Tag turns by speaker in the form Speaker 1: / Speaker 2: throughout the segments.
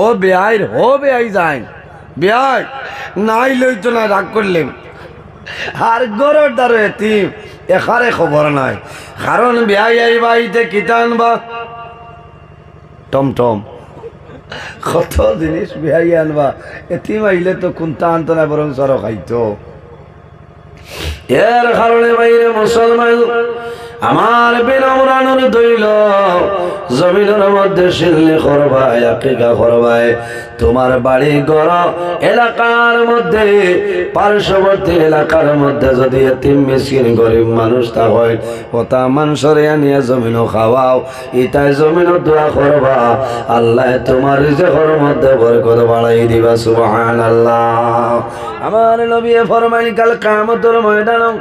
Speaker 1: ও বেআই হো বেআই যাই বেআই নাই লইতো না রাগ করলেন আর গরর দ্বারা এতিম এখারে খবর নাই কারণ বেআই আইবা আইতে কিতা আনবা টমটম কত জিনিস বেআই আনবা এতিম আইলে তো কোনটা আনতো না বরং সর খাইতো এর কারণে বাইরে মুসলমান আমার বিনম্রানুর দইল জমিনের মধ্যে শিল্লি করবাই আকিকা করবাই তোমার বাড়ি ঘর এলাকার মধ্যে পার্শ্ববর্তী এলাকার মধ্যে যদি এতিম মিসকিন গরিব মানুষ তা হয় ওটা মানুষের নিয়ে জমিনও খাওয়াও ইটাই জমিনও দোয়া করবা আল্লাহ তোমার রিজেকের মধ্যে বরকত বাড়াই দিবা সুবহানাল্লাহ। আমার নবী ফরমান কাল কিয়ামতের ময়দানে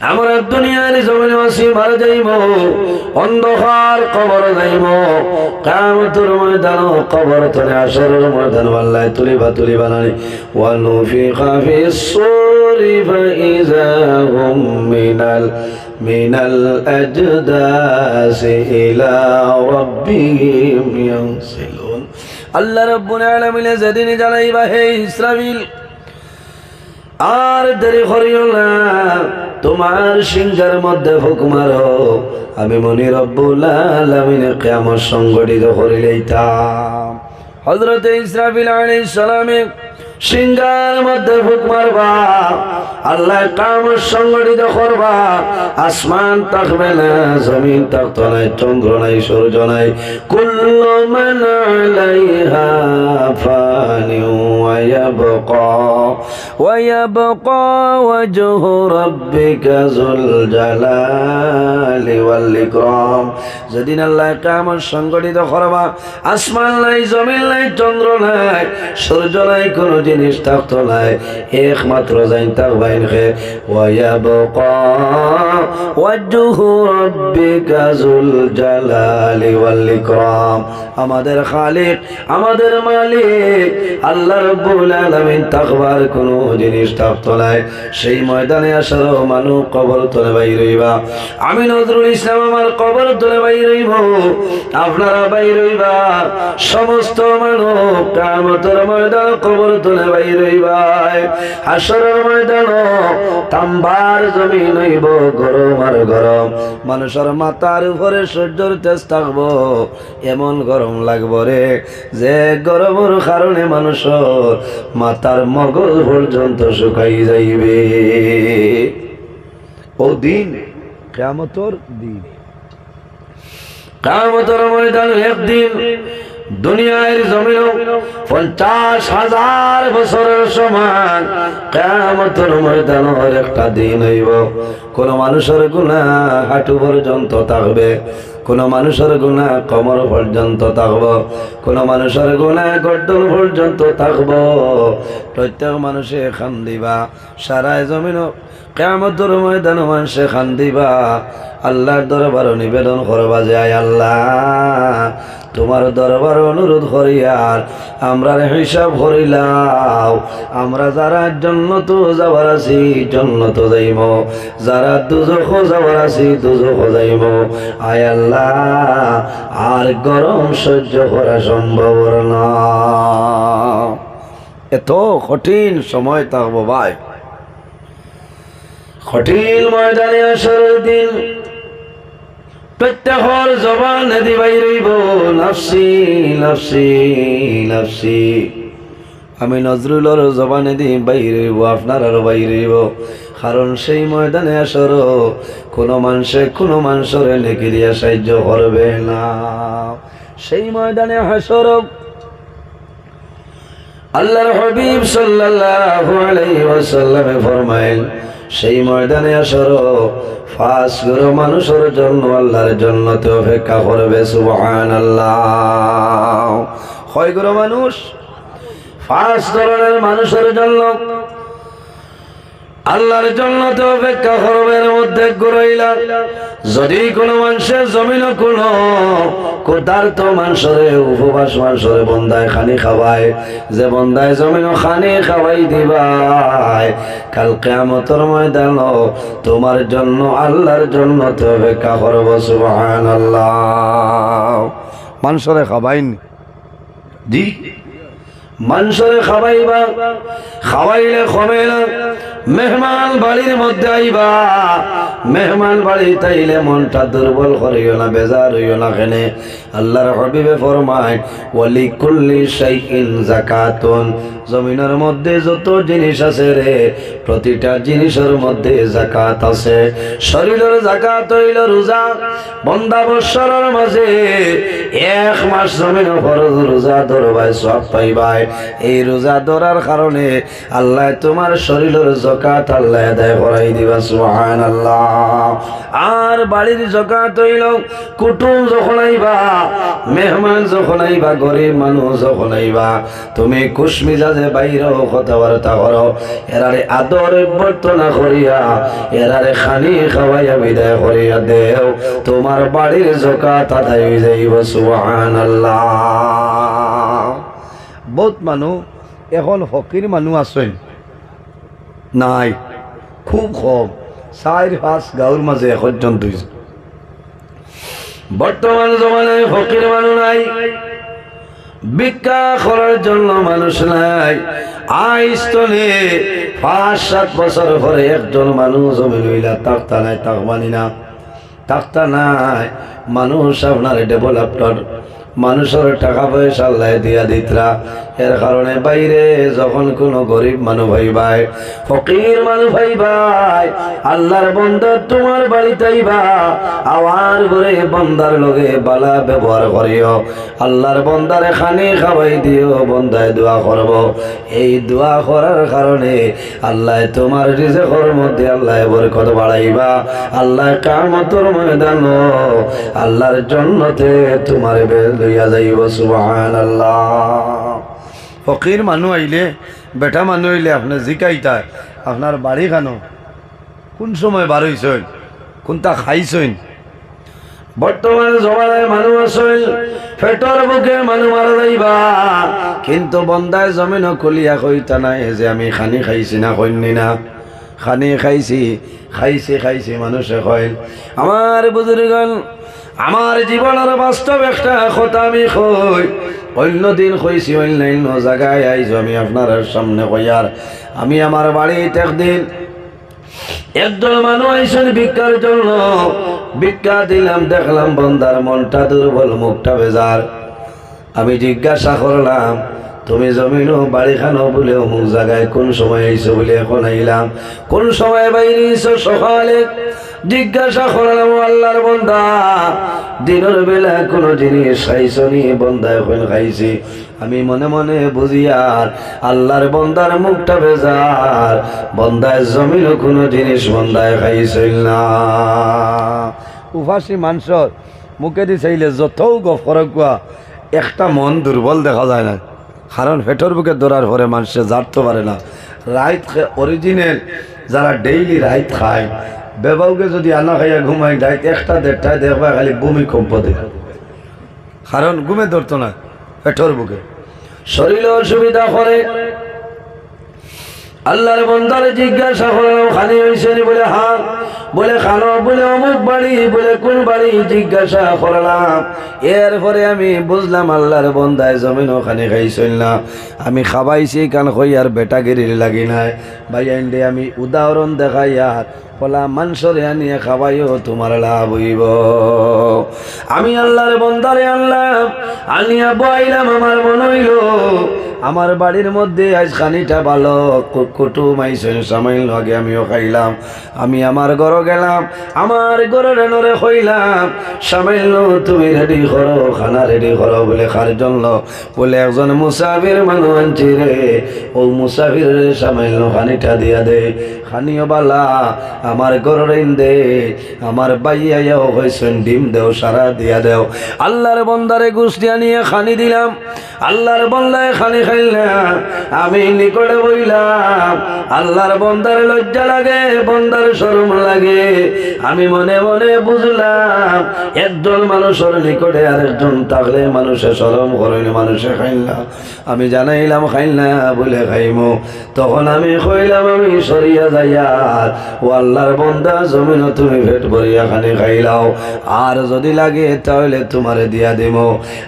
Speaker 1: আমরা দুনিয়ার জমিনে আসি মারা যাইব অন্ধকার কবর যাইব কিয়ামতের ময়দান কবর তলে আসরের ময়দান আল্লাহ তুলিবা নানি ওয়া নুফিখা ফিস সূরি ফাইযা হুম মিনাল আজদাসি ইলা রাব্বিহিম ইয়ানসিলুন। আল্লাহ রাব্বুল আলামিন যেদিন জানাইবা হে ইসরাফিল আর দেরি করিও না তোমার সিংহের মধ্যে ফুক মারো আমি মনি রব্বুল আলামিন কিয়ামত সংগঠিত করে লইতাম। হযরত ইসরাফিল আলাইহিস সালামে সিংহের মধ্যে ফুক মারবা আল্লাহ কিয়ামত সংগঠিত করবা আসমান থাকবে না জমিন থাকতো না চন্দ্র নাই সূর্য নাই কুল্লু মান আলাইহা ফানি ওয়া ইয়াবকা ওয়াজহু রাব্বিকা যুল জালালি ওয়াল ইকরাম। যেদিন আল্লাহ কিয়ামত সংগঠিত করবা আসমান নাই জমিন নাই চন্দ্র নাই সূর্য নাই কোনো জিনিস থাকতো নাই একমাত্র যাই থাকবাইন হে ওয়া ইয়াবকা ওয়াজহু রাব্বিকা যুল জালালি ওয়াল ইকরাম। আমাদের খালিক আমাদের মালিক আল্লাহ রাব্বুল আলামিন থাকবার কোনো জিনিস থাকতো নাই সেই ময়দানে আসার মানুষ কবর তলে বাইর হইবা আমি নজরুল ইসলাম আমার কবর তলে বাইর হইব আপনারা বাইর হইবা সমস্ত মানুষ কিয়ামতের ময়দান কবর তলে বাইর হইবা হাসরের ময়দান তাম্বার জমিন হইব গরম আর গরম মানুষের মাথার উপরে সূর্যের তেজ থাকবো এমন গরম লাগবো রে যে গরমের কারণে মানুষের মাথার মগজ পর্যন্ত শুকাই যাইবে। ও দিন কিয়ামতের দিন কিয়ামতের ময়দান একদিন দুনিয়ার জমিন 50,000 বছরের সমান কিয়ামতের ময়দানের একটা দিন হইব কোন মানুষের গুনাহ হাঁটু পর্যন্ত থাকবে কোন মানুষের গুনাহ কোমর পর্যন্ত থাকবো কোন মানুষের গুনাহ গর্দন পর্যন্ত থাকবো প্রত্যেক মানুষে কান্দিবা সারা জমিন কিয়ামতের ময়দানে মানুষে কান্দিবা আল্লাহর দরবারে নিবেদন করবা যে আয় আল্লাহ তোমার দরবার অনুরোধ করি আর আমরা হিসাব করিলাম আমরা যারা জান্নাত যাবার আছি জান্নাত যাইব যারা দুজখ যাবার আছি দুজখ যাইব আয় আল্লাহ আর গরম সহ্য করা সম্ভব না এত কঠিন সময় থাকবো ভাই কঠিন ময়দানে আসার দিন প্রত্যেকের জবান দি বাইর হইব নাফসি নাফসি নাফসি আমি নজরুলের জবানে দি বাইর হইব আপনারও বাইর হইব কারণ সেই ময়দানে আসর কোনো মানুষের নেকি দিয়া সাহায্য করবে না সেই ময়দানে হাসর আল্লাহর হাবিব সাল্লাল্লাহু আলাইহি ওয়াসাল্লাম ফরমায়েন সেই ময়দানে আসর 5 গুণ মানুষের জন্য আল্লাহর জান্নাতে অপেক্ষা করবে সুবহানাল্লাহ। কয় গুণ মানুষ 5 ধরনের মানুষের জন্য আল্লাহর জান্নাতে অপেক্ষা করবে এর মধ্যে গুরাইলা যদি কোনো মানুষের জমিন কোনো ক্ষুধার্ত মানুষের উপবাস মানুষের বন্দায় খানি খাওয়ায় যে বন্দায় জমিন খানি খাওয়াই দিবাই কাল কিয়ামতের ময়দান তোমার জন্য আল্লাহর জান্নাতে অপেক্ষা করব সুবহানাল্লাহ। মানুষের খাওয়াইনি জি মানুষরে খাওয়াইবা, খাওয়াইলে কমে না। মেহমান বাড়ির মধ্যে আইবা, মেহমান বাড়ি তাইলে মনটা দুর্বল করিও না, বেজার হইও না। কেনে আল্লাহর হাবিবে ফরমায় ওয়ালি কুল্লি শাইইন যাকাতুন, জমিনের মধ্যে যত জিনিস আছে রে প্রতিটা জিনিসের মধ্যে যাকাত আছে। শরীরের যাকাত হইল রোজা। বন্দা বৎসরের মাঝে 1 মাস জমিনের ফরজ রোজা ধরবাই সব পাইবাই। এই রোজা ধরার কারণে আল্লাহ তোমার শরীরের যাকাত আল্লাহ আদায় করাই দিবা, সুবহানাল্লাহ। আর বাড়ির যাকাত হইল কুটুম যখন আইবা, মেহমান যখন আইবা, গরিব মানুষ যখন আইবা, তুমি কুশমিজাজে বাইরে কথাবার্তা করো, এরারে আদর অভ্যর্থনা করিয়া এরারে খানি খাওয়াইয়া বিদায় করিয়া দেও, তোমার বাড়ির যাকাত আদায় হয়ে যাইব, সুবহানাল্লাহ। বহুত মানুষ এখন ফকির মানুষ আছেন নাই, খুব কম, 4-5 গাঁৱৰ মাঝে 1 জন 2 জন। বর্তমান জমানায় ফকির মানুষ নাই, ভিক্ষা করার জন্য মানুষ নাই। আইস্তনে 5-7 বছর পরে একজন মানুষ জমিন হইলা তাক্তা নাই, তাক মানি না, তাক্তা নাই। মানুষ আপনার ডেভেলপড, মানুষের টাকা পয়সা আল্লাহ দিয়া দিতরা। এর কারণে বাইরে যখন কোনো গরিব মানুষ ভাইবাই, ফকির মানুষ ভাইবাই, আল্লাহর বন্দা তোমার বাড়িতে আইবা, আওয়ার ঘরে বন্দার লগে বালা ব্যবহার করিও, আল্লাহর বন্দারে খানি খাওয়াই দিও, বন্দায় দোয়া করব। এই দোয়া করার কারণে আল্লাহ তোমার রিজেকের মধ্যে আল্লাহ বরকত বাড়াইবা। আল্লাহ কিয়ামতের ময়দান আল্লাহর জান্নাতে তোমার লইয়া যাইব, সুবহানাল্লাহ। ফকির মানুষ আইলে, বেটা মানুষ আইলে আপনি জিকাইতা আপনার বাড়ি খানো, কোন সময় বার হইছেন, কোনটা খাইছেন। বর্তমান জমানায় মানুষ আছেন পেটর বুকে মানুষ মারা যাইবা, কিন্তু বন্দায় জমিন খুলিয়া কইতা নাই যে আমি খানি খাইছি না, কইনি না খানি খাইছি, খাইছি খাইছি মানুষে কইল। আমার বুজুর্গণ, আমার জীবনের বাস্তব একটা কথা আমি কই, অন্যদিন কইছি অন্যান্য জায়গায় আইজ আমি আপনার সামনে কইয়ার। আমি আমার বাড়িতে একদিন একজন মানুষ আইসেন ভিক্ষার জন্য, ভিক্ষা দিলাম, দেখলাম বন্দার মনটা দুর্বল, মুখটা বেজার। আমি জিজ্ঞাসা করলাম তুমি জমিনও বাড়ি খানো বলে অমুক জায়গায় কোন সময় আইসো বলে এখন আইলাম, কোন সময় বাইরে আইসো? সকালে। জিজ্ঞাসা করলাম আল্লাহর বন্দা দিনের বেলা কোনো জিনিস খাইছো নি? বন্দা এখন খাইছি। আমি মনে মনে বুঝি আর আল্লাহর বন্দার মুখটা বেজার, বন্দায় জমিনও কোনো জিনিস বন্দায় খাইছিল না। উপাসী মানুষের মুখে দি চাইলে যত গফর কোয়া একটা মন দুর্বল দেখা যায় না, কারণ পেটর বুকে ধরার পরে মানুষে জানতে পারে না। রাইত অরিজিনাল যারা ডেইলি রাইত খায়, বেবাউকে যদি আনা খাইয়া ঘুমাই রাইত 1টা-1.5টায় দেখবা খালি ভূমিকম্প দেয়, কারণ ঘুমে ধরতো না পেটর বুকে, শরীরে অসুবিধা করে। আল্লাহর বন্দারে জিজ্ঞাসা করলাম খানি হয়েছে বলে হ্যাঁ, বলে খানো, বলে অমুক বাড়ি, বলে কোন বাড়ি? জিজ্ঞাসা করলাম। এরপরে আমি বুঝলাম আল্লাহর বন্দায় জমিন ওখানে খাইছিল না, আমি খাবাইছি কান কই আর বেটাগিরির লাগি নাই। ভাই আইন্ডে আমি উদাহরণ দেখাই আর বলা মানুষরে আনিয়ে খাবাইও তোমার লাভ হইব। আমি আল্লাহর বন্দারে আনলাম, আনিয়া বইলাম, আমার মনে হইল আমার বাড়ির মধ্যে আজ খানিটা ভালো কুটুম আইসেন, সামাইল আগে আমিও খাইলাম। আমি আমার ঘরে গেলাম, আমার ঘরে রেনরে কইলাম সামাইল তুমি রেডি করো, খানা রেডি করো। বলে কার জন্য? বলে একজন মুসাফির মানুষ আনছি রে, ও মুসাফির সামাইল খানিটা দিয়া দে। খানিও বালা আমার ঘরে দে, আমার বাইয়াও হয়েছেন ডিম দেও, সারা দিয়া দেও। আল্লাহর বন্দারে গুছ দিয়া নিয়ে খানি দিলাম, আল্লাহর বন্দায় খানি খাইলা আমি নিকটে বইলাম। আল্লাহর বন্দার লজ্জা লাগে, বন্দার শরম লাগে। আমি মনে মনে বুঝলাম একজন মানুষের নিকটে আরেকজন থাকলে মানুষে শরম করেন, মানুষে খাইলা। আমি জানাইলাম খাইলা বলে খাইমো। তখন আমি কইলাম আমি সরিয়া যাইয়ার ও আল্লাহর বন্দা জমিন তুমি পেট ভরিয়া খানি খাইলাও, আর যদি লাগে তাহলে তোমারে দিয়া দিব।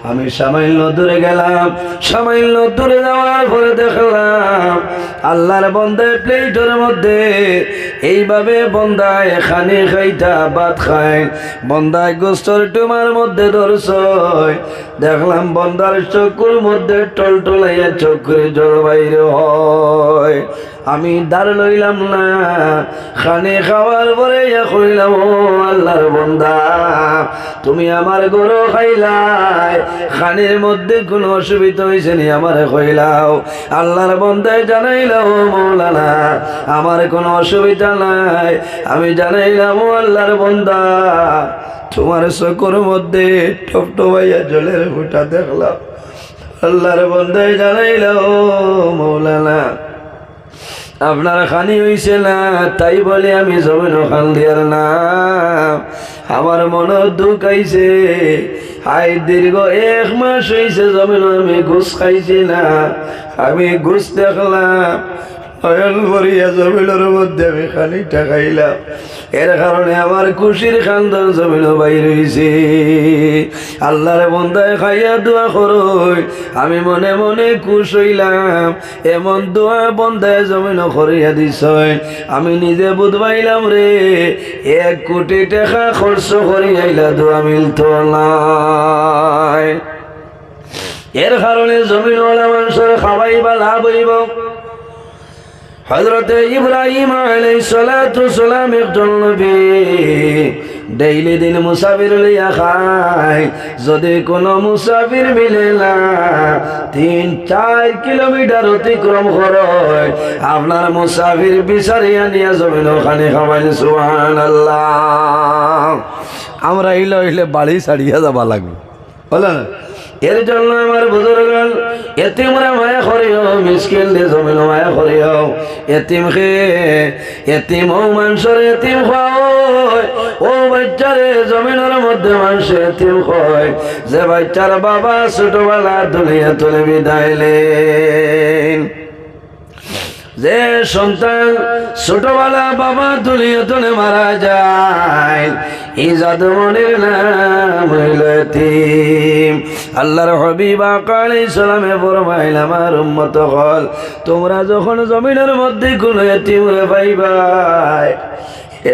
Speaker 1: আমি সামান্য দূরে গেলাম। সামান্য দূরে যাওয়ার পরে দেখলাম আল্লাহর বন্দা প্লেটের মধ্যে এইভাবে বন্দায় খানি খাইতা ভাত খায়, বন্দায় গোস্তর টুমার মধ্যে ধরছয়। দেখলাম বন্দার চকুর মধ্যে টলটলাইয়া চোখের জল বাইরে হয়। আমি দাঁড় লইলাম না, খানে খাওয়ার পরে কইলাম ও আল্লাহর বন্দা তুমি আমার গরু খাইলাই, খানের মধ্যে কোনো অসুবিধা হয়েছে নি আমারে কইলাও। আল্লাহর বন্দায় জানাইলাম ও মৌলানা আমার কোনো অসুবিধা নাই। আমি জানাইলাম ও আল্লাহর বন্দা তোমার চকুর মধ্যে টপটপাইয়া জলের ফুটা দেখলাম। আল্লাহর বন্দায় জানাইলাম ও মৌলানা আপনার খানি হইছে না, তাই বলে আমি জমিন খান দিয়ার না। আমার মন দুঃখ আইছে, আই দীর্ঘ 1 মাস হইছে জমিন আমি ঘুষ খাইছি না। আমি ঘুষ দেখলাম নয়ন ভরিয়া জমিনের মধ্যে আমি খানিকটা খাইলাম। এর কারণে আমার খুশির খান্দন জমিন বাইর হইছে। আল্লাহর বন্দায় খাইয়া দোয়া করই, আমি মনে মনে খুশ হইলাম। এমন দোয়া বন্দায় জমিন করিয়া দিছ, আমি নিজে বুঝবাইলাম রে 1 কোটি টাকা খরচ করি আইলা দোয়া মিলত না। এর কারণে জমিনওয়ালা মানুষের খাওয়াইবা লাভ হইব। হযরত ইব্রাহিম আলাইহিস সালাতু সালাম একজন নবী, ডেইলি দিন মুসাফির লইয়া খায়। যদি কোনো মুসাফির মিলে না 3-4 কিলোমিটার অতিক্রম করে আপনার মুসাফির বিচারিয়া নিয়ে জমিন ওখানে খাওয়াইলে সুবহানাল্লাহ। আমরা হইলে বাড়ি ছাড়িয়া যাবা লাগবে বলে না। এর জন্য আমার বুজুর্গগণ এতিমরা মায়া করিও, মিসকিন দে জমিন মায়া করিও। এতিমকে এতিম ও মানুষের এতিম হয়, ও বাচ্চারে জমিনের মধ্যে মানুষ এতিম হয়। যে বাচ্চার বাবা ছোটবেলা দুনিয়া তুলে বিদায়লেন, যে সন্তান ছোটবেলা বাবা দুনিয়া তুলে মারা যায়, এই জাদুমনির নাম হইল এতিম। আল্লাহর হাবিব আলাইহিস সালামে ফরমাইলেন আমার উম্মত হল তোমরা যখন জমিনের মধ্যে কোন এতিমরে পাইবাই,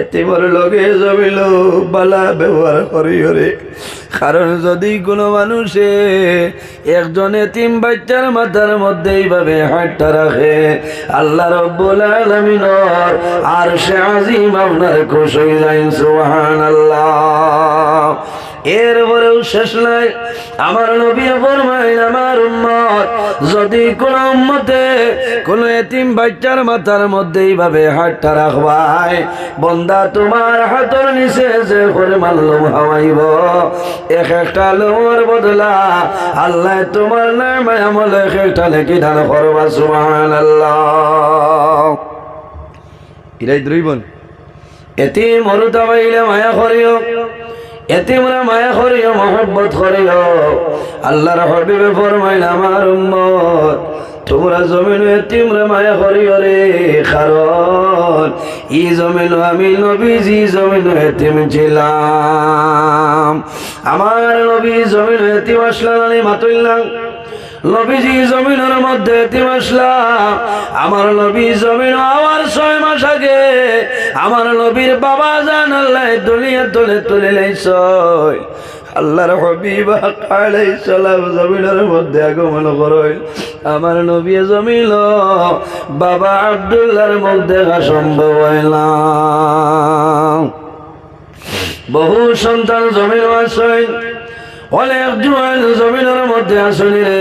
Speaker 1: এতিমর লগে জমিল বালা ব্যবহার করিও রে। কারণ যদি কোনো মানুষে একজন এতিম বাচ্চার মাথার মধ্যে এইভাবে হাতটা রাখে, আল্লাহ রাব্বুল আলামিনের আরশে আজিম আপনার খুশি হয়ে যায় সুবহানাল্লাহ। এরপরেও শেষ নাই, আমার নবী ফরমাইলেন আমার উম্মত যদি কোন উম্মতে কোন এতিম বাচ্চার মাথার মধ্যে এইভাবে হাতটা রাখবাই, বন্দা তোমার হাতের নিচে যে পরিমাণ লোম হাওয়াইব, এক একটা লোমের বদলা আল্লাহ তোমার নামে আমল এক একটা লেখি দান করবা সুবহানাল্লাহ। এরাই দ্রৈবন এতিম মরুতা পাইলে মায়া করিও, এতিমরা মায়া করিও, মহব্বত করিও। আল্লাহর হাবিবে ফরমাইলেন আমার উম্মত তোমরা জমিন এতিমরা মায়া করিও রে। কারণ এই জমিন আমি নবীজি জমিন এতিম ছিলাম। আমার নবী জমিন এতিম আসলাম আমি মাতুইলাম, নবীজি জমিনের মধ্যে এতিম আসলাম। আমার নবী জমিন আমার 6 মাস আগে আমার নবীর বাবা জান আল্লাহ দুনিয়া তুলে তুলে লাইছ। আল্লাহর হাবিব আলাইহিস সালাম জমিনের মধ্যে আগমন করেন। আমার নবী জমিল বাবা আব্দুল্লাহর মুখ দেখা সম্ভব হয় না। বহু সন্তান জমিন আসেন, অনেক জোয়ান জমিনের মধ্যে আসেন রে।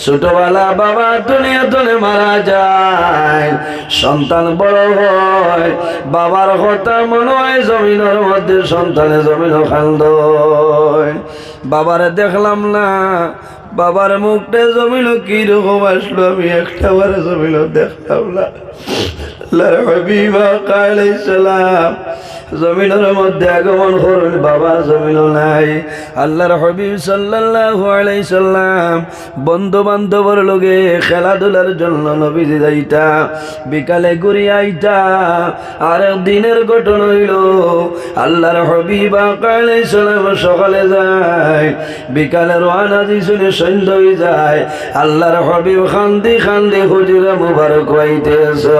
Speaker 1: ছোটবেলা বাবা দুনিয়া তুলে মারা যায়, সন্তান বড় হয়, বাবার কথা মনে হয় জমিনের মধ্যে সন্তানে জমিন খান্দ। বাবারে দেখলাম না, বাবার মুখটা জমিল কি রকম আসলো, আমি একটাবারে জমিল দেখলাম না। আল্লাহর হাবিব আলাইহিস সালাম জমিনের মধ্যে আগমন করুন, বাবা জমিন নাই। আল্লাহর হাবিব সাল্লাল্লাহু আলাইহি সাল্লাম বন্ধু বান্ধবর লগে খেলাধুলার জন্য নবীজি যাইতা, বিকালে ঘুরে আইতা। আর দিনের ঘটনা হইল আল্লাহর হাবিব আলাইহিস সালাম সকালে যায়, বিকালে রওনা দিছুনে সন্ধ্যা হয়ে যায়। আল্লাহর হাবিব খান্দি খান্দি হুজুরে মুবারক হইতেছে।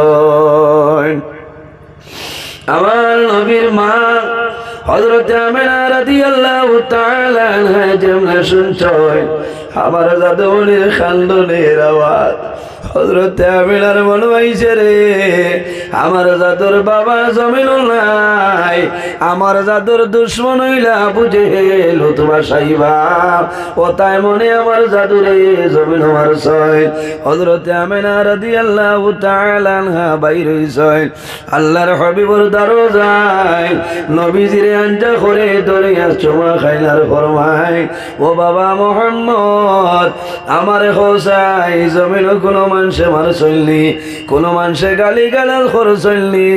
Speaker 1: আমার নবীর মা হযরত আমিনা রাদিয়াল্লাহু তাআলা আনহা যেমন শুনছয় আমার জাদুনির খান্দনের আওয়াজ, হযরত আমিনার মনে হইছে রে আমার জাদুর বাবা জমিন নাই, আমার জাদুর দুশ্মন হইলা বুঝে লুতবা সাইবা ও তাই মনে আমার জাদুরে জমিন আমার ছয়। হযরত আমিনা রাদিয়াল্লাহু তাআলা আনহা বাইর হইছে আল্লাহর হাবিবর দরজায়, নবীজির আঞ্জা করে দরিয়া চুমা খাইলার ফরমায়, ও বাবা মুহাম্মদ আমার হোসাই জমিন কোনো মানুষে মার চললি, কোনো মানুষে গালি গালাল খর চললি,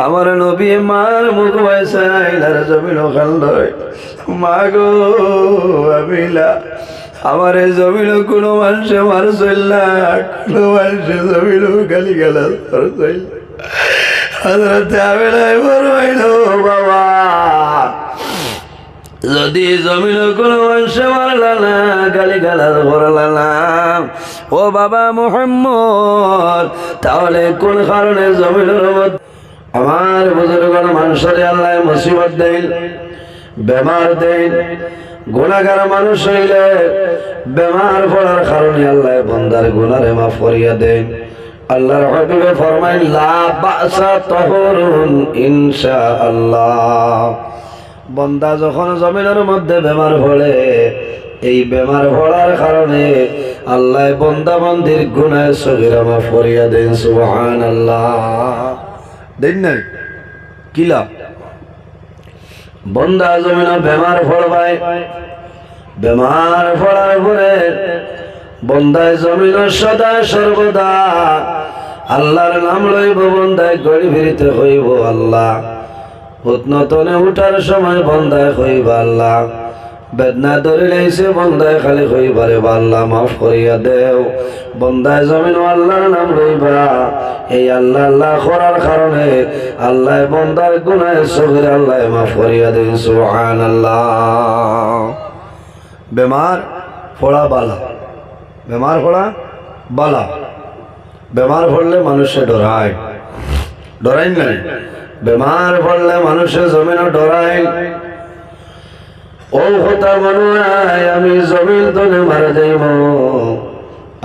Speaker 1: আমার নবী মার মুখ বয়সাইলার জমিন খালদয়। মা গো আমিলা আমার জমিন কোনো মানুষে মার চললা, কোনো মানুষে জমিন গালি গালাল খর চলল। হযরত আমিনায় ফরমাইল, বাবা যদি জমিন কোনো মানুষ মারলা না, গালি গালাজ করলা না, ও বাবা মুহাম্মদ তাহলে কোন কারণে জমিনের মধ্যে আমার বুজুর্গণ মানুষের আল্লাহ মুসিবত দেন, বেমার দেন? গুনাহগার মানুষ হইলে বেমার পড়ার কারণে আল্লাহ বান্দার গুনাহে মাফ করিয়া দেন। আল্লাহর হাবিব ফরমায়, লা বাসা তাহুরুন ইনশাআল্লাহ। বান্দা যখন জমিনের মধ্যে বেমার পড়ে, এই বেমার পড়ার কারণে আল্লাহ বান্দা বান্দির গুনাহ সগীরা মাফ করিয়া দেন। সুবহানাল্লাহ। দেন না কিলা বান্দা জমিনে বেমার পড়বাই, বেমার পড়ার পরে বন্দায় জমিন সদা সর্বদা আল্লাহর নাম লইব, বন্দায় গড়ি ফিরিতে হইব আল্লাহ। উৎনতনে উঠার সময় বন্দায় হইব আল্লাহ, বেদনা ধরিলেছে বন্দায় খালি হইবারে আল্লাহ মাফ করিয়া দেও। বন্দায় জমিন আল্লাহর নাম লইবা, এই আল্লাহ আল্লাহ করার কারণে আল্লাহ বন্দার গুনাহ সগীরা আল্লাহ মাফ করিয়া দেন। সুবহানাল্লাহ। বেমার পড়া বালা, বেমার পড়া বালা। বেমার পড়লে মানুষে ডরায়, ডরাই নাই? বেমার পড়লে মানুষে জমিন ডরায়। ও কথা মনে হয় আমি জমিন তনে মারা যাইব,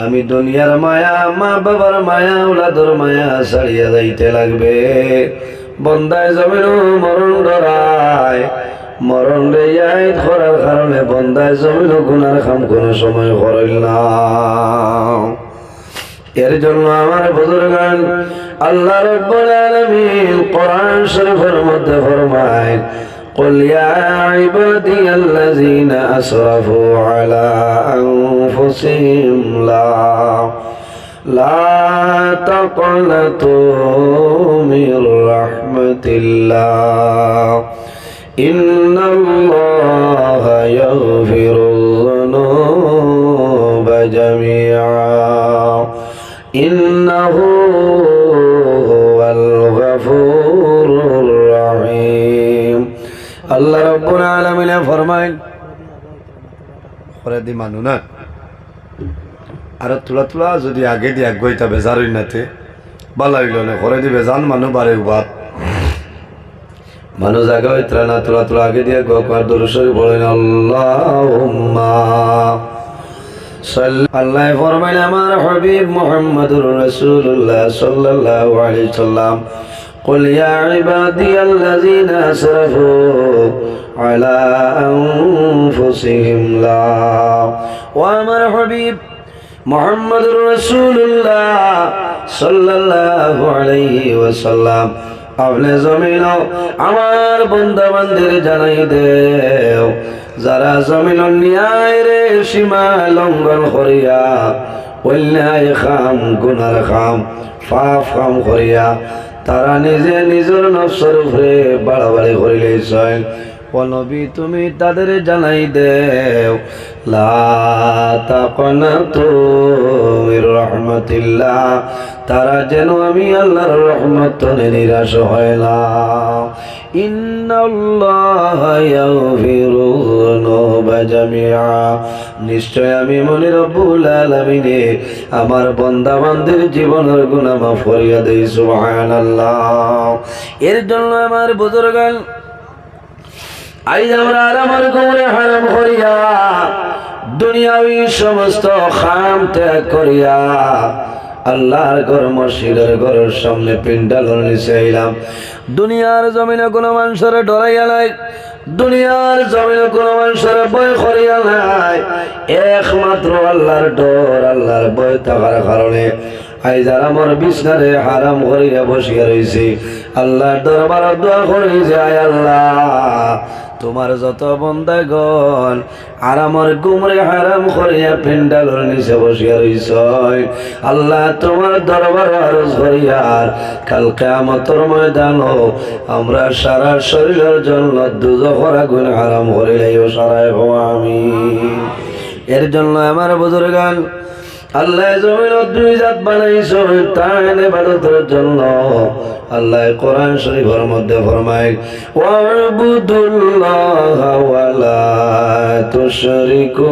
Speaker 1: আমি দুনিয়ার মায়া, মা বাবার মায়া, উলাদর মায়া ছাড়িয়া যাইতে লাগবে। বন্দায় জমিন মরণ ডরায়, মরণ রে ইয়াদ করার কারণে বন্দায় জমিন গুনার কাম কোনো সময় করিল না। এর জন্য আমার বুজুর্গান আল্লাহ রাব্বুল আলামিন কোরআন শরীফের মধ্যে ফরমায়, قل يا عبادي الذين أسرفوا على أنفسهم لا تقنطوا من رحمة الله إن الله يغفر الذنوب جميعا إنه هو الغفور الرحيم। আল্লাহ রাব্বুল আলামিন ফরমায়, করে দি মানু না আর তুলা তুলা যদি আগে দি আগুইতা বেজার হইনাতে বালা হইল না, করে দি বেজান মানু বারে উবাত মানুষ আগে হইতরা না, তুলা তুলা আগে দিয়ে গোকার দরুশরী বলেন আল্লাহুম্মা সাল্লি। আল্লাহ ফরমায় আমার হাবিব মুহাম্মদুর রাসূলুল্লাহ সাল্লাল্লাহু আলাইহি সাল্লাম, قل يا عبادي الذين أسرفوا على أنفسهم لا وأمر حبيب محمد رسول الله صلى الله عليه وسلم আপনি জমিন আমার বন্দা বান্দির জানাই দেও যারা জমিন ন্যায় রে সীমা লঙ্ঘন করিয়া অন্যায় খাম গুনার খাম পাপ খাম করিয়া তারা নিজে নিজের নফসের উপরে বাড়াবাড়ি করিলেছেন। ও নবী তুমি তাদের জানাই দেও লা তাকনাতু মির রাহমাতিল্লাহ, তারা যেন আমি আল্লাহর রহমত থেকে নিরাশ হয় না। ইন্নাল্লাহা ইয়াগফিরু যুনুবা জামিআ, নিশ্চয় আমি মনে রব্বুল আলামিনে আমার বান্দা বান্দির জীবনের গুনাহ মাফ করিয়া দেই। সুবহানাল্লাহ। এর জন্য আমার বুজুর্গান আইজ আমরা আরামের ঘরে হারাম করিয়া দুনিয়াবি সমস্ত খাম ত্যাগ করিয়া আল্লাহর ঘর মসজিদের ঘরের সামনে পিন্ডালের নিচে এলাম। দুনিয়ার জমিনে কোনো মানুষের ডরাইয়া নাই, দুনিয়ার জমিনে কোনো মানুষের ভয় করিয়া নাই, একমাত্র আল্লাহর ডর আল্লাহর ভয় থাকার কারণে আইজ আমার বিছনারে হারাম করিয়া বসিয়া রয়েছি। আল্লাহর দরবারে দোয়া করি যে আয় আল্লাহ তোমার যত বন্দাগণ আর আমার গুমরে হারাম করিয়া পিন্ডালের নিচে বসিয়া রইছ, আল্লাহ তোমার দরবারে আরজ করিয়ার কাল কিয়ামতের ময়দানে আমরা সারা শরীরের জন্য দুজখের আগুন হারাম করিলাইও সারাই হও আমিন। এর জন্য আমার বুজুর্গান আল্লাহ জমিন দুই জাত বানাইছ তার ইবাদতের জন্য। আল্লাহ কোরআন শরীফের মধ্যে ফরমায় ওয়াবুদুল্লাহা ওয়া লা তুশরিকু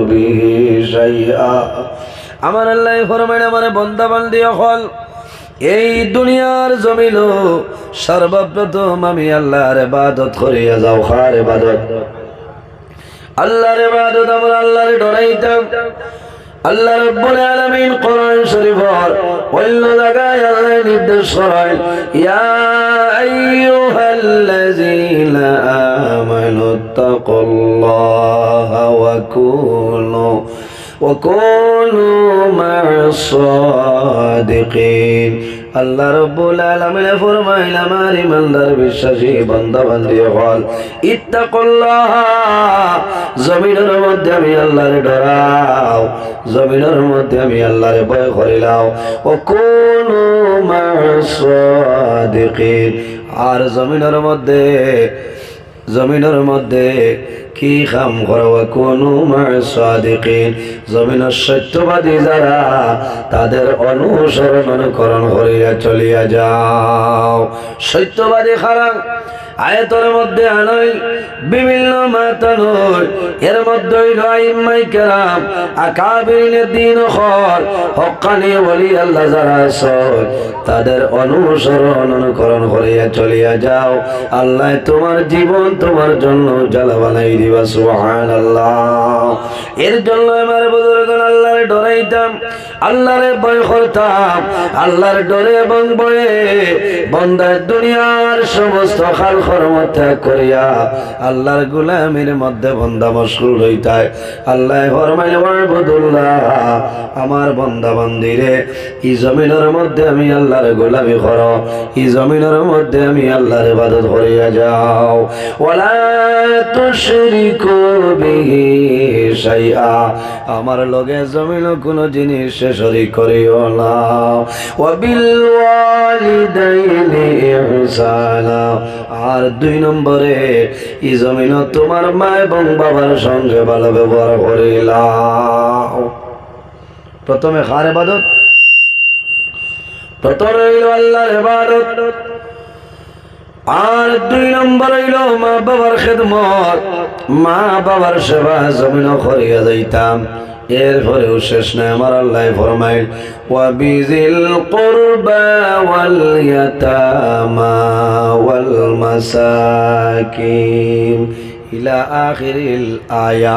Speaker 1: বিহি শাইআ। আমার আল্লাহ ফরমায় আমার বান্দা বান্দি হল এই দুনিয়ার জমিন সর্বপ্রথম আমি আল্লাহর ইবাদত করিয়া যাও। কার ইবাদত? আল্লাহর ইবাদত। আমরা আল্লাহর ডরাইতাম। আল্লাহ রাব্বুল আলামিন কোরআন শরীফের অন্য জায়গায় আল্লাহ নির্দেশ করেন ইয়া আইয়ুহাল্লাযীনা আমানু তাকুল্লাহা ওয়া কুনু মা'আস সাদিকিন। আল্লাহ রাব্বুল আলামিন ফরমাইল আমার ইমানদার বিশ্বাসী বান্দা বান্দি হল ইত্তাকুল্লাহ, জমিনের মধ্যে আমি আল্লাহরে ডরাও, জমিনের মধ্যে আমি আল্লাহরে ভয় করিলাও। ও কুনু মা'আস সাদিকিন, আর জমিনের মধ্যে কি কাম করো? কুনু মা'আস সাদিকিন, জমিনের সত্যবাদী যারা তাদের অনুসরণ অনুকরণ করিয়া চলিয়া যাও। সত্যবাদী খারাপ আয়াতের মধ্যে আনই বিভিন্ন মাতানই, এর মধ্যে আইম্মাই কেরাম আকাবিরিনের দিন হল হক্কানি ওলি আল্লাহ যারা আছে তাদের অনুসরণ অনুকরণ করিয়া চলিয়া যাও। আল্লাহ তোমার জীবন তোমার জন্য জ্বালা বানাই দিবা। সুবহানাল্লাহ। এর জন্য আমার বুজুর্গগণ আল্লাহরে ডরাইতাম, আল্লাহরে ভয় করতাম। আল্লাহর ডরে এবং ভয়ে বান্দা দুনিয়ার সমস্ত খাল কর্ম ত্যাগ করিয়া আল্লাহর গোলামির মধ্যে বান্দা মশগুল হইতায়। আল্লাহ ফরমায় ওয়াবুদুল্লাহ, আমার বান্দা বান্দিরে এই জমিনের মধ্যে আমি আল্লাহর গোলামি করো, এই জমিনের মধ্যে আমি আল্লাহর ইবাদত করিয়া যাও। ওয়ালা তুশরিকু বিহি শাইআ, আমার লগে জমিন কোনো জিনিস শরীক করিও না। ওয়া বিল ওয়ালিদাইনি ইহসানা, আর দুই নম্বরে এই জমিন তোমার মা এবং বাবার সঙ্গে ভালো ব্যবহার করিলাম। প্রথমে কার ইবাদত? প্রথমে হইল আল্লাহর ইবাদত, আর দুই নম্বর হইল মা বাবার খেদমত, মা বাবার সেবা জমিন করিয়া যাইতাম। এরপরেও শেষ নাই, আমার আল্লাহ ফরমাইল ওয়া বিজিল কুরবা ওয়াল ইয়াতামা ওয়াল মাসাকিন ইলা আখিরিল আয়া।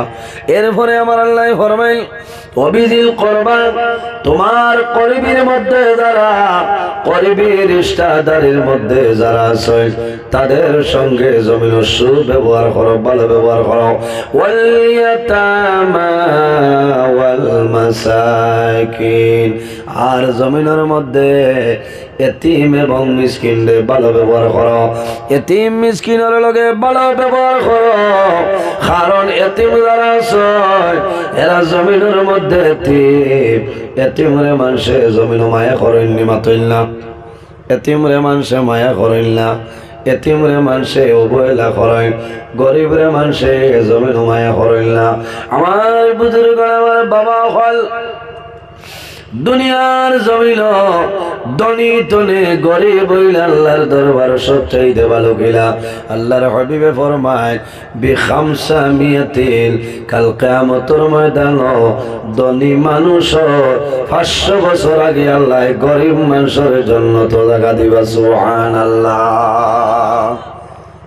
Speaker 1: এরপরে আমার আল্লাহ ফরমাইল অবিজিল করবা, তোমার করিবির মধ্যে যারা করিবির রিশতাদারের মধ্যে যারা আছে তাদের সঙ্গে জমিন সুব্যবহার করো, ভালো ব্যবহার করো। ওয়াল ইয়াতামা ওয়াল মাসাকিন। আর জমিনের মধ্যে এতিম এবং মিসকিনদের ভালো ব্যবহার করো, এতিম মিসকিনের লগে ভালো ব্যবহার করো। কারণ এতিম যারা আছে এরা জমিনের মধ্যে এতিম, এতিমরে মানুষে জমিন মায়া করেন নি মাতইল না, এতিমরে মানুষে মায়া করেন না, এতিমরে মানুষে অবহেলা করেন, গরিবরে মানুষে জমিন মায়া করেন না। আমার বুজুর্গ আমার বাবা হল দুনিয়ার জমিন ধনী তনে গরিব হইলে আল্লাহর দরবার সবচাইতে ভালো গিলা। আল্লাহর হাবিবে ফরমায় বিখামসা মিয়াতিল, কাল কিয়ামতের ময়দান ধনী মানুষ 500 বছর আগে আল্লাহ গরিব মানুষের জন্য তো জায়গা দিবা। সুবহানাল্লাহ,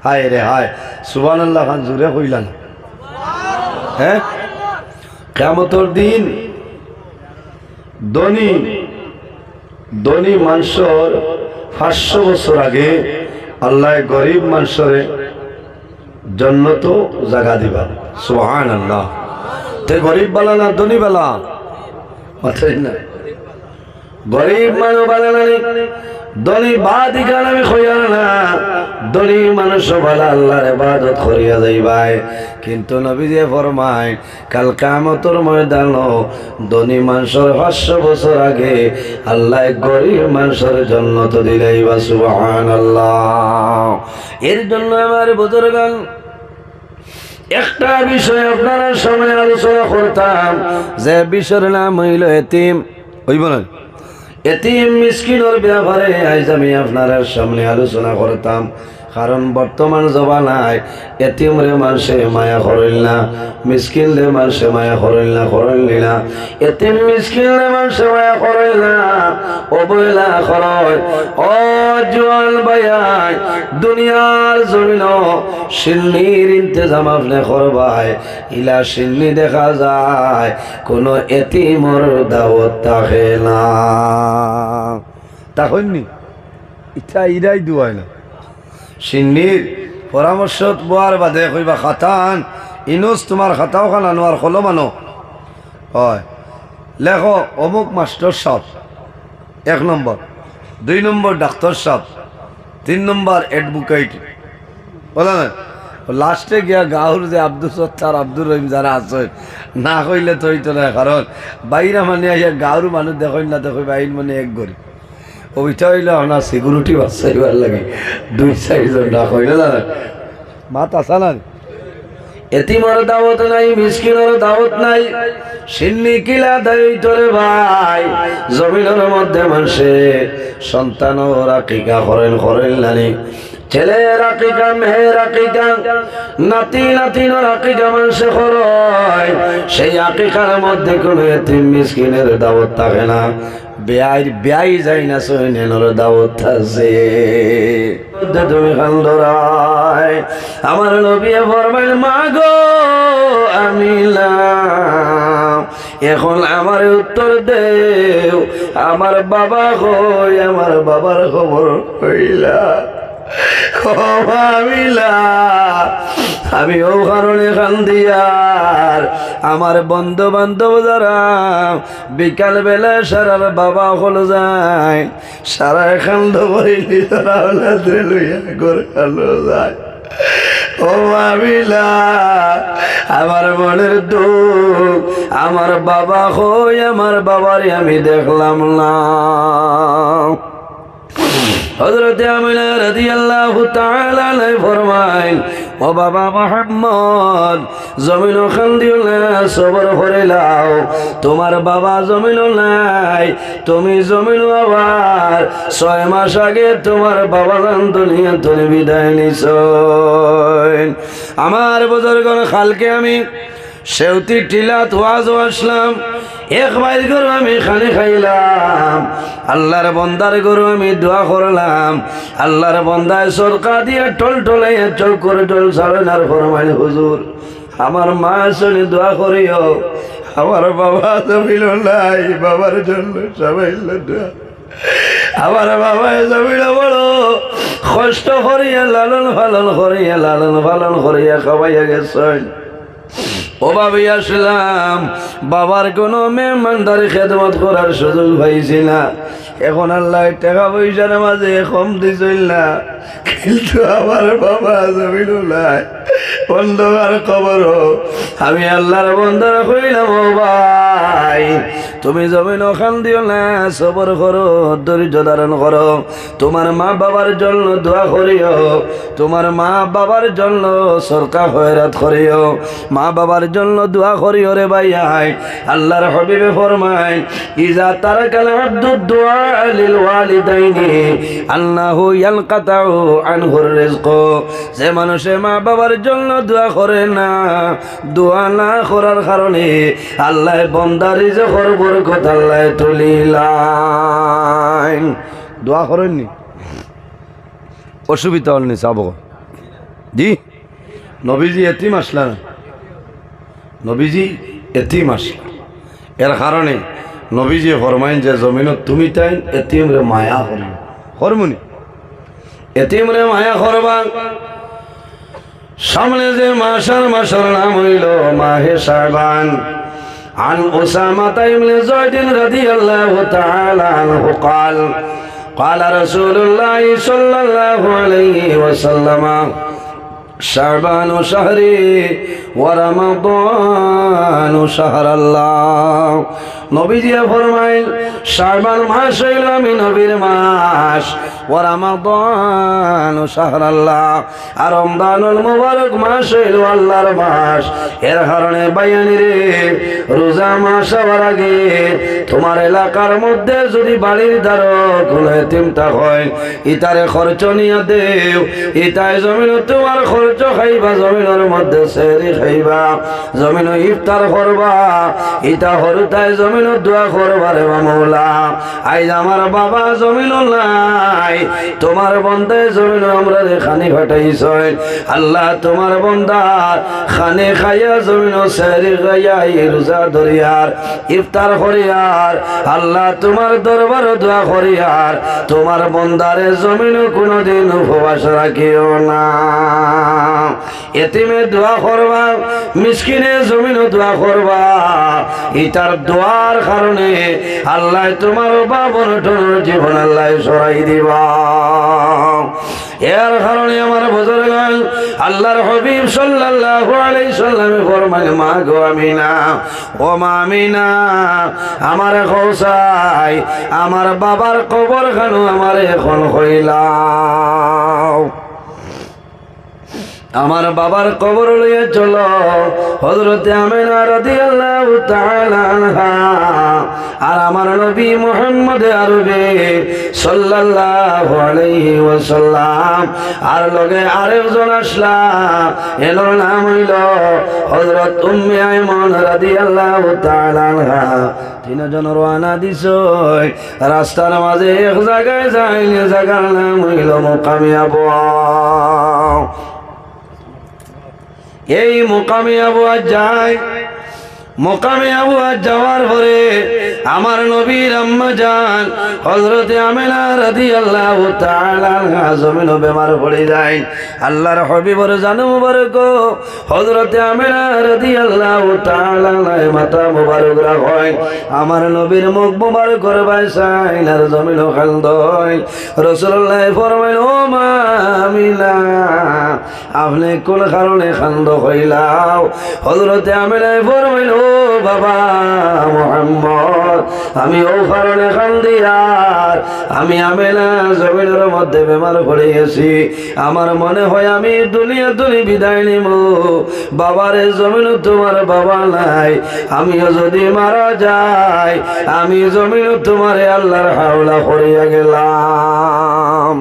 Speaker 1: হায় রে হায়, সুবহানাল্লাহ খান জুড়ে কইলা না? হ্যাঁ, কিয়ামতের দিন ধনী মানুষের 500 বছর আগে আল্লাহ গরিব মানুষের জন্য তো জায়গা দিবা। সুবহানাল্লাহ। তে গরিব বালা না ধনী বালা? মাথায় না, গরিব মানুষ বালা না, ধনী বাদ ইকান আমি কইয়ার না, ধনী মানুষ বালা আল্লাহর ইবাদত করিয়া যাইবাই। কিন্তু নবীজি ফরমায় কাল কিয়ামতের ময়দান ধনী মানুষের 500 বছর আগে আল্লাহ গরিব মানুষের জন্য তো দিলাইবা। সুবহানাল্লাহ। এর জন্য আমার বুজুর্গান একটা বিষয় আপনারা সামনে আলোচনা করতাম, যে বিষয়ের নাম হইল এতিম। হইব না? এতিম মিসকিনের ব্যাপারে আজ আমি আপনার সামনে আলোচনা করতাম। কারণ বর্তমান জমানায় এতিমরে মানুষে মায়া করিল না, মিসকিনরে মানুষে মায়া করিল না, করিল না। এতিম মিসকিনরে মানুষে মায়া করিল না, অবহেলা করয়। ও জোয়ান ভাইয়াই, দুনিয়ার জমিন সিন্নির ইন্তজাম আপনি করবাই, ইলা সিন্নি দেখা যায় কোনো এতিমর দাওয়াত থাকে না। তখননি ইচ্ছা ইরাই দুয়ায় না। সিন্নির পরামর্শ বোয়ার বাদে কইবা খাতান ইনুস তোমার খাতাও খানানো আর কলম আনো। হয় লেখো অমুক মাস্টার সাহেব 1 নম্বর, 2 নম্বর ডাক্তার সাহেব, 3 নম্বর অ্যাডভোকেট। বলে না লাস্টে গিয়া গাঁর যে আব্দুল সত্তার আব্দুর রহিম যারা আছে না কইলে তো হইতো না। কারণ বাইরা মানে গাঁর মানুষ দেখেন না, দেখো বাইর মানে এক গরিব। ওইটা হইলে আপনার সিকিউরিটি বাচ্চাইবার লাগে 2-4 জন না কইলে না মাত আসা না। এতিমের দাওয়াত নাই, মিসকিনের দাওয়াত নাই। সিন্নি কিলা দায়িত্বরে ভাই, জমিনের মধ্যে মানুষে সন্তানরা আকিকা করেন নানি, ছেলের আকিকা, মেয়ের আকিকা, নাতি নাতিনের আকিকা মানুষে করয়। সেই আকিকার মধ্যে কোনো এতিম মিসকিনের দাওয়াত থাকে না। বেয়াই যাই না সৈন্যের দাওয়াত আছে। তুমি খান্দরায় আমার নবী ফরমাইল মা গো আমিলা, এখন আমার উত্তর দেও আমার বাবা কই, আমার বাবার খবর হইলা। আমি ও কারণে কান্দিয়ার আমার বন্ধু বান্ধব যারা বিকাল বেলা সারার বাবা হল যায়, সারা কান্দ করিলি তারা লইয়া করে কালো যায়। ও ভাবিলা আমার মনের দুঃখ, আমার বাবা হই, আমার বাবারে আমি দেখলাম না। হযরত আমিনা রাদিয়াল্লাহু তাআলা আনহা ফরমায় ও বাবা মুহাম্মদ জমিন খান্দিও না, সবর করে লাও। তোমার বাবা জমিন নাই, তুমি জমিন আবার 6 মাস আগে তোমার বাবা দুনিয়া থেকে বিদায় নিছ। আমার বুজুর্গর খালকে আমি সেউতি টিলাত ওয়াজ আসলাম, এক বাইর গরু আমি খানি খাইলাম, আল্লাহর বন্দার গরু আমি দোয়া করলাম। আল্লাহর বন্দায় সরকার দিয়ে টল টলাইয়া চল করে টল সারেনার ফরমাইল হুজুর আমার মা শুনে দোয়া করিও, আমার বাবা জমিল নাই, বাবার জন্য সবাই দোয়া। আমার বাবা জমিল বড় কষ্ট করিয়া লালন পালন করিয়া খাওয়াইয়া গেছেন। ওভাবে আসলাম, বাবার কোনো মেহমানদারি খেদমত করার সুযোগ পাইছি না। এখন আল্লাহ টাকা পয়সার মাঝে কম দিছিল না, কিন্তু আমার বাবা জমিনুল্লাহ অন্ধকার কবর। আমি আল্লাহর বন্দারা কইলাম, ও ভাই তুমি জমিন ওখান দিও না, সবর করো, ধৈর্য ধারণ করো, তোমার মা বাবার জন্য দোয়া করিও, তোমার মা বাবার জন্য সরকার হয়রাত করিও, মা বাবার জন্য দোয়া করিও রে ভাই। আল্লাহর হাবিবে ফরমায়, ইজা তারাকাল আব্দুদ দুআ লিল ওয়ালিদাইনি আল্লাহু ইয়ালকাতাউ আনহুর রিজক। যে মানুষে মা বাবার জন্য দোয়া করে না, দোয়া না করার কারণে আল্লাহ বান্দার রিজকের বরকত আল্লাহ তুলিলাইন। দোয়া করেননি, অসুবিধা হলনি চাবো জি। নবীজি এতিম আসলা না, নবীজি এতিম আসলা, এর কারণে নবীজি ফরমাইন যে জমিনত তুমি তাই এতিম রে মায়া করি হরমুনি, এতিম রে মায়া করবা। সামনে যে মাসের নাম হইল মাহে শাবান। عن أسامة بن زيد رضي الله تعالى عنه قال قال رسول الله صلى الله عليه وسلم شعبان شهري ورمضان شهر الله। নবীজি ফরমাইল, শাবান মাস হইল আমি নবীর মাস, ও রমাদান শাহরাল্লাহ, আর রমজানুল মুবারক মাস হইল আল্লাহর মাস। এর কারণে বাইয়ানি রে, রোজা মাস হওয়ার আগে তোমার এলাকার মধ্যে যদি বাড়ির ধারক কোনো এতিমটা হয়, ইতারে খরচ নিয়ে দেও, ইতায় জমিন তোমার খরচ খাইবা, জমিনের মধ্যে সেহরি খাইবা, জমিন ইফতার করবা, ইতা হরুতায় জমিন দোয়া করবা রে মাওলা। আইজ আমার বাবা জমিন নাই, তোমার বন্দায় জমিন আমরা খানি ফাটাইছ, আল্লাহ তোমার বন্দার খানে খাইয়া জমিন সেহরি খাইয়া রোজা ধরিয়ার ইফতার করিয়ার, আল্লাহ তোমার দরবার দোয়া করিয়ার, তোমার বন্দারে জমিন কোনদিন উপবাস রাখিও না। এতিমে দোয়া করবা, মিসকিনে জমিন দোয়া করবা, ইতার দোয়ার কারণে আল্লাহ তোমার বাবর জীবন আল্লাহ সরাই দিবা। এর কারণে আমার বুজুর্গ আল্লাহর হাবিব সাল্লাল্লাহু আলাইহি সাল্লামে ফরমায়, মা গো আমিনা, ও মা আমিনা, আমার খোসাই আমার বাবার কবর খানো আমার এখন হইলাও, আমার বাবার কবর লইয়া চলো। হযরতে আমিনা রাদিয়াল্লাহু তাআলা আনহা আর আমার নবী মুহাম্মদ আরবি সাল্লাল্লাহু আলাইহি ওয়াসাল্লাম আর লগে আরেকজন আসলা, এর নাম হইল হযরত উম্মে আইমান রাদিয়াল্লাহু তাআলা আনহা। তিনজন রওনা দিছ, রাস্তার মাঝে এক জায়গায় যাইলে জায়গার নাম হইল মুকামে আবওয়া। এই মুকামে আবওয়া যায়, মুকামে আবওয়া যাওয়ার পরে আমার নবীর আম্মা জান হযরতে আমিনা রাদিয়াল্লাহু তাআলা আনহা জমিন বেমার পড়ে যায়। আল্লাহর হাবিবের জান মুবারক হযরতে আমিনা রাদিয়াল্লাহু তাআলা আনহা মাথা মুবারক রাখয়, আমার নবীর মুখ মুবারক করবাই সাইনার জমিন খালদয়। রাসূলুল্লাহ ফরমাইল, ও মা আমিনা, আপনি কোন কারণে খান্দ হইলাও? হযরতে আমিনা ফরমাইল, ও বাবা মুহাম্মদ, আমি ও কারণে কান্দি, আর আমি আমিনা জমিনের মধ্যে বেমার পড়ে গেছি। আমার মনে হয় আমি দুনিয়া বিদায় নিব, বাবারে জমিন তোমার বাবা নাই, আমিও যদি মারা যাই আমি জমিন তোমারে আল্লাহর হাওলা করিয়া গেলাম।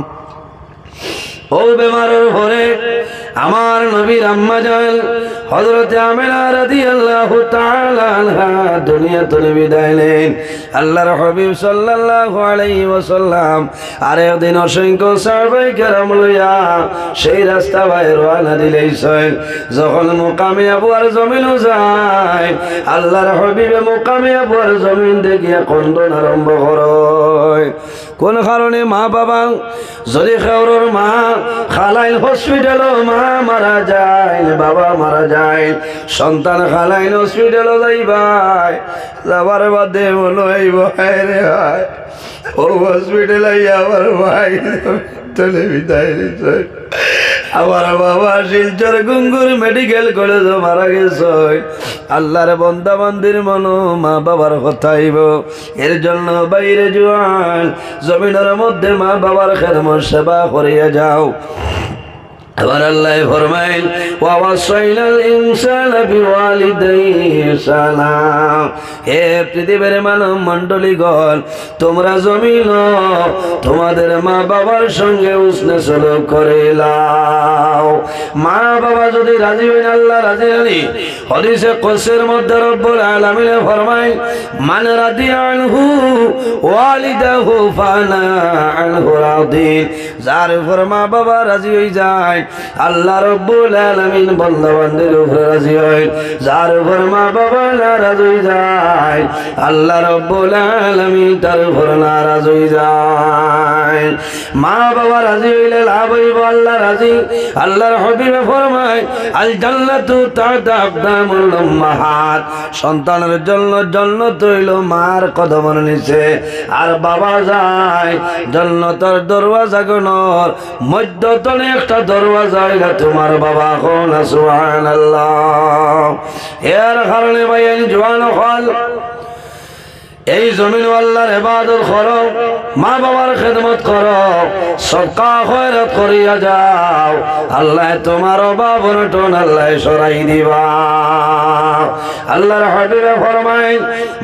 Speaker 1: ও বেমারের পরে আমার নবীর আম্মা জান হযরতে আমিনা রাদিয়াল্লাহু তাআলা আনহা দুনিয়া থেকে বিদায় নেন। আল্লাহর হাবিব সাল্লাল্লাহু আলাইহি ওয়াসাল্লাম আর একদিন অসংখ্য সাহাবায়ে কেরাম লইয়া সেই রাস্তা বাইরে রওনা দিলেন। যখন মুকামে আবওয়ার জমিনে যায়, আল্লাহর হাবিবে মুকামে আবওয়ার জমিন দেখিয়া কন্দন আরম্ভ করে। কোন কারণে? মা বাবা যদি খেওরের মা খালাইল হসপিটাল, মা মারা যায়, বাবা মারা যায়, যায় সন্তান খালাইন হসপিটালও যাইবাই যাবার বাদে মনে হইব হায় রে হায় ও হসপিটাল আইয়া আমার ভাই চলে বিদায় নিছে আমার বাবা শিলচর গুঙ্গুর মেডিকেল কলেজে মারা গেছে আল্লাহর বন্দা বান্দির মনো মা বাবার কথা আইব এর জন্য বাইরে জোয়ান জমিনের মধ্যে মা বাবার খেদমত সেবা করিয়া যাও আবার আল্লাহ ফরমাইল ওয়া ওয়াসাইনাল ইনসানা বিওয়ালিদাইহি ইহসানা হে পৃথিবীর মানব মণ্ডলীগণ তোমরা জমিন তোমাদের মা বাবার সঙ্গে উসনে সলুক করিলাও মা বাবা যদি রাজি হইন আল্লাহ রাজি হলি হাদিসে কুদসির মধ্যে রব্বুল আলামিন ফরমায় মান রাদিয়া আনহু ওয়ালিদাহু ফানা আনহু রাদিন যার উপর মা বাবা রাজি হই যায় আল্লাহ রব্বুল আলামিন বান্দা বান্দির উপরে রাজি হয় যার উপর মা বাবা নারাজ হয়ে যায় আল্লাহ রব্বুল আলামিন তার উপর নারাজ হয়ে যায় মা বাবা রাজি হইলে লাভ হইব আল্লাহ রাজি আল্লাহর হাবিবে ফরমায় আল জান্নাতু তাহতা আকদামুল উম্মাহাত সন্তানের জন্য জান্নাত হইল মার কদমের নিচে আর বাবা যায় জান্নাতের দরওয়াজা গণর মধ্যতলে একটা দরওয়াজা তোমার বাবা কোন সুবহানাল্লাহ এর কারণে ভাই জওয়ান হল এই জমিন আল্লাহর ইবাদত করো মা বাবার খেদমত করো সদকা খয়রাত করিয়া যাও আল্লাহ তোমার অভাব অনটন আল্লাহ সরাই দিবা আল্লাহর হাবিবে ফরমায়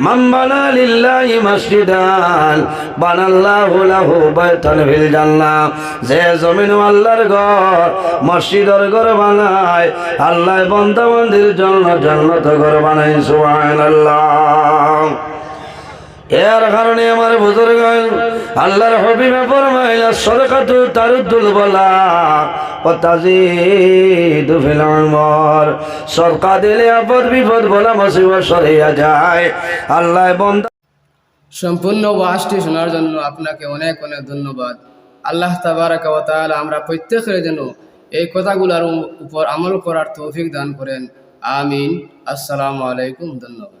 Speaker 1: মান বানা লিল্লাহি মাসজিদান বানাল্লাহু লাহু বাইতান ফিল জান্নাহ যে জমিন আল্লাহর ঘর মসজিদের ঘর বানায় আল্লাহ বান্দা বান্দির জন্য জান্নাত ঘর বানায় সুবহানাল্লাহ এর কারণে আমার বুজুর্গ আল্লাহর হাবিবে ফরমাইলা সাদাকাতু তারুদ্দুল বালা ওয়া তাজিদু ফিল উমর সদকা দিলে আপদ বিপদ বলা মুসিবত সরিয়া যায় আল্লাহ বান্দা
Speaker 2: সম্পূর্ণ ওয়াজটি শোনার জন্য আপনাকে অনেক অনেক ধন্যবাদ আল্লাহ তাবারাকা ওয়া তাআলা আমরা প্রত্যেকের জন্য এই কথাগুলোর উপর আমল করার তৌফিক দান করেন আমিন আসসালামু আলাইকুম ধন্যবাদ।